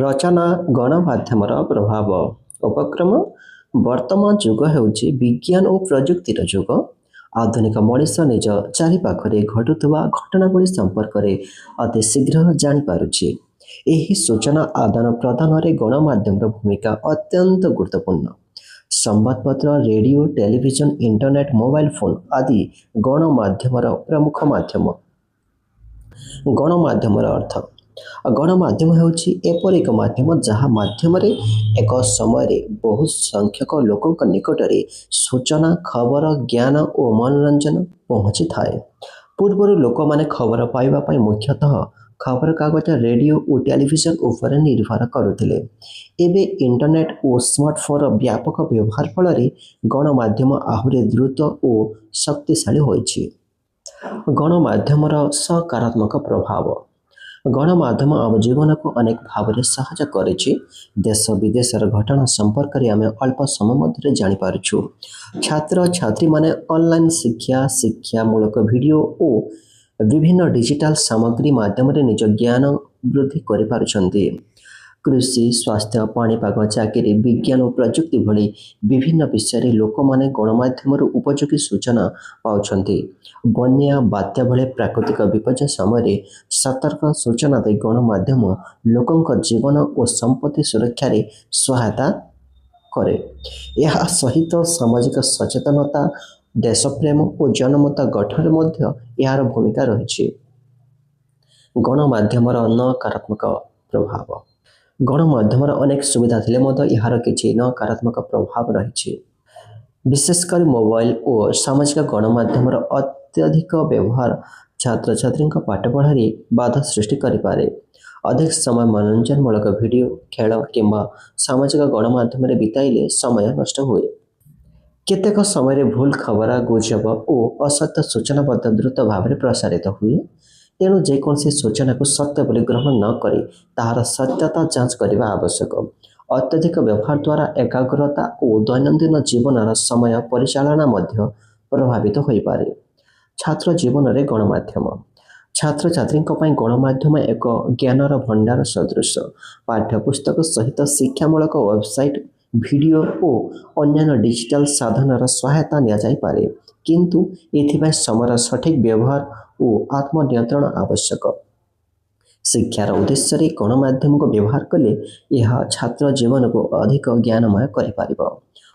ରଚନା ଗଣମାଧ୍ୟମର ପ୍ରଭାବ ଉପକ୍ରମ ବର୍ତ୍ତମାନ ଯୁଗ ହେଉଛି ବିଜ୍ଞାନ ଓ ପ୍ରଯୁକ୍ତିର ଯୁଗ। ଆଧୁନିକ ମଣିଷ ନିଜ ଚାରିପାଖରେ ଘଟୁଥିବା ଘଟଣାବଳୀ ସମ୍ପର୍କରେ ଅତି ଶୀଘ୍ର ଜାଣିପାରୁଛି। ଏହି ସୂଚନା ଆଦାନ ପ୍ରଦାନରେ ଗଣମାଧ୍ୟମର ଭୂମିକା ଅତ୍ୟନ୍ତ ଗୁରୁତ୍ୱପୂର୍ଣ୍ଣ। ସମ୍ବାଦପତ୍ର, radio, television, internet, mobile phone ଆଦି ଗଣମାଧ୍ୟମର ପ୍ରମୁଖ ମାଧ୍ୟମ। ଗଣମାଧ୍ୟମର ଅର୍ଥ ଗଣମାଧ୍ୟମ ହେଉଛି ଏପରି ଏକ ମାଧ୍ୟମ ଯାହା ମାଧ୍ୟମରେ ଏକ ସମୟରେ ବହୁ ସଂଖ୍ୟକ ଲୋକଙ୍କ ନିକଟରେ ସୂଚନା, ଖବର, ଜ୍ଞାନ ଓ ମନୋରଞ୍ଜନ ପହଞ୍ଚିଥାଏ। ପୂର୍ବରୁ ଲୋକମାନେ ଖବର ପାଇବା ପାଇଁ ମୁଖ୍ୟତଃ ଖବରକାଗଜ, ରେଡ଼ିଓ ଓ ଟେଲିଭିଜନ ଉପରେ ନିର୍ଭର କରୁଥିଲେ। ଏବେ ଇଣ୍ଟରନେଟ୍ ଓ ସ୍ମାର୍ଟଫୋନ୍ର ବ୍ୟାପକ ବ୍ୟବହାର ଫଳରେ ଗଣମାଧ୍ୟମ ଆହୁରି ଦ୍ରୁତ ଓ ଶକ୍ତିଶାଳୀ ହୋଇଛି। ଗଣମାଧ୍ୟମର ସକାରାତ୍ମକ ପ୍ରଭାବ ଗଣମାଧ୍ୟମ ଆମ ଜୀବନକୁ ଅନେକ ଭାବରେ ସାହାଯ୍ୟ କରିଛି। ଦେଶ ବିଦେଶର ଘଟଣା ସମ୍ପର୍କରେ ଆମେ ଅଳ୍ପ ସମୟ ମଧ୍ୟରେ ଜାଣିପାରୁଛୁ। ଛାତ୍ରଛାତ୍ରୀମାନେ ଅନଲାଇନ୍ ଶିକ୍ଷାମୂଳକ ଭିଡ଼ିଓ ଓ ବିଭିନ୍ନ ଡିଜିଟାଲ ସାମଗ୍ରୀ ମାଧ୍ୟମରେ ନିଜ ଜ୍ଞାନ ବୃଦ୍ଧି କରିପାରୁଛନ୍ତି। କୃଷି, ସ୍ୱାସ୍ଥ୍ୟ, ପାଣିପାଗ, ଚାକିରି, ବିଜ୍ଞାନ ଓ ପ୍ରଯୁକ୍ତି ଭଳି ବିଭିନ୍ନ ବିଷୟରେ ଲୋକମାନେ ଗଣମାଧ୍ୟମରୁ ଉପଯୋଗୀ ସୂଚନା ପାଉଛନ୍ତି। ବନ୍ୟା, ବାତ୍ୟା ଭଳି ପ୍ରାକୃତିକ ବିପର୍ଯ୍ୟୟ ସମୟରେ ସତର୍କ ସୂଚନା ଦେଇ ଗଣମାଧ୍ୟମ ଲୋକଙ୍କ ଜୀବନ ଓ ସମ୍ପତ୍ତି ସୁରକ୍ଷାରେ ସହାୟତା କରେ। ଏହା ସହିତ ସାମାଜିକ ସଚେତନତା, ଦେଶପ୍ରେମ ଓ ଜନମତ ଗଠନରେ ମଧ୍ୟ ଏହାର ଭୂମିକା ରହିଛି। ଗଣମାଧ୍ୟମର ନକାରାତ୍ମକ ପ୍ରଭାବ ଗଣମାଧ୍ୟମର ଅନେକ ସୁବିଧା ଥିଲେ ମଧ୍ୟ ଏହାର କିଛି ନକାରାତ୍ମକ ପ୍ରଭାବ ରହିଛି। ବିଶେଷ କରି ମୋବାଇଲ ଓ ସାମାଜିକ ଗଣମାଧ୍ୟମର ଅତ୍ୟଧିକ ବ୍ୟବହାର ଛାତ୍ରଛାତ୍ରୀଙ୍କ ପାଠପଢ଼ାରେ ବାଧା ସୃଷ୍ଟି କରିପାରେ। ଅଧିକ ସମୟ ମନୋରଞ୍ଜନମୂଳକ ଭିଡ଼ିଓ, ଖେଳ କିମ୍ବା ସାମାଜିକ ଗଣମାଧ୍ୟମରେ ବିତାଇଲେ ସମୟ ନଷ୍ଟ ହୁଏ। କେତେକ ସମୟରେ ଭୁଲ ଖବର, ଗୁଜବ ଓ ଅସତ୍ୟ ସୂଚନା ମଧ୍ୟ ଦ୍ରୁତ ଭାବରେ ପ୍ରସାରିତ ହୁଏ। ତେଣୁ ଯେକୌଣସି ସୂଚନାକୁ ସତ୍ୟ ବୋଲି ଗ୍ରହଣ ନ କରି ତାହାର ସତ୍ୟତା ଯାଞ୍ଚ କରିବା ଆବଶ୍ୟକ। ଅତ୍ୟଧିକ ବ୍ୟବହାର ଦ୍ୱାରା ଏକାଗ୍ରତା ଓ ଦୈନନ୍ଦିନ ଜୀବନର ସମୟ ପରିଚାଳନା ମଧ୍ୟ ପ୍ରଭାବିତ ହୋଇପାରେ। ଛାତ୍ର ଜୀବନରେ ଗଣମାଧ୍ୟମ ଛାତ୍ରଛାତ୍ରୀଙ୍କ ପାଇଁ ଗଣମାଧ୍ୟମ ଏକ ଜ୍ଞାନର ଭଣ୍ଡାର ସଦୃଶ। ପାଠ୍ୟପୁସ୍ତକ ସହିତ ଶିକ୍ଷାମୂଳକ ୱେବସାଇଟ୍, ଭିଡ଼ିଓ ଓ ଅନ୍ୟାନ୍ୟ ଡିଜିଟାଲ ସାଧନର ସହାୟତା ନିଆଯାଇପାରେ, କିନ୍ତୁ ଏଥିପାଇଁ ସମୟର ସଠିକ୍ ବ୍ୟବହାର ଓ ଆତ୍ମନିୟନ୍ତ୍ରଣ ଆବଶ୍ୟକ। ଶିକ୍ଷାର ଉଦ୍ଦେଶ୍ୟରେ ଗଣମାଧ୍ୟମକୁ ବ୍ୟବହାର କଲେ ଏହା ଛାତ୍ର ଜୀବନକୁ ଅଧିକ ଜ୍ଞାନମୟ କରିପାରିବ।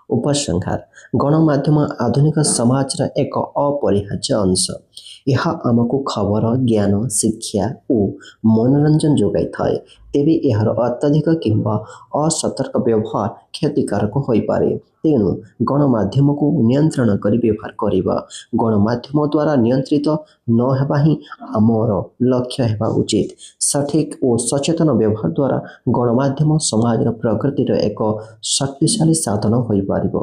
ଉପସଂହାର ଗଣମାଧ୍ୟମ ଆଧୁନିକ ସମାଜର ଏକ ଅପରିହାର୍ଯ୍ୟ ଅଂଶ। ଏହା ଆମକୁ ଖବର, ଜ୍ଞାନ, ଶିକ୍ଷା ଓ ମନୋରଞ୍ଜନ ଯୋଗାଇଥାଏ। ତେବେ ଏହାର ଅତ୍ୟଧିକ କିମ୍ବା ଅସତର୍କ ବ୍ୟବହାର କ୍ଷତିକାରକ ହୋଇପାରେ। ତେଣୁ ଗଣମାଧ୍ୟମକୁ ନିୟନ୍ତ୍ରଣ କରି ବ୍ୟବହାର କରିବା। ଗଣମାଧ୍ୟମ ଦ୍ୱାରା ନିୟନ୍ତ୍ରିତ ନ ହେବା ହିଁ ଆମର ଲକ୍ଷ୍ୟ ହେବା ଉଚିତ। ସଠିକ୍ ଓ ସଚେତନ ବ୍ୟବହାର ଦ୍ୱାରା ଗଣମାଧ୍ୟମ ସମାଜର ପ୍ରଗତିର ଏକ ଶକ୍ତିଶାଳୀ ସାଧନ ହୋଇପାରିବ।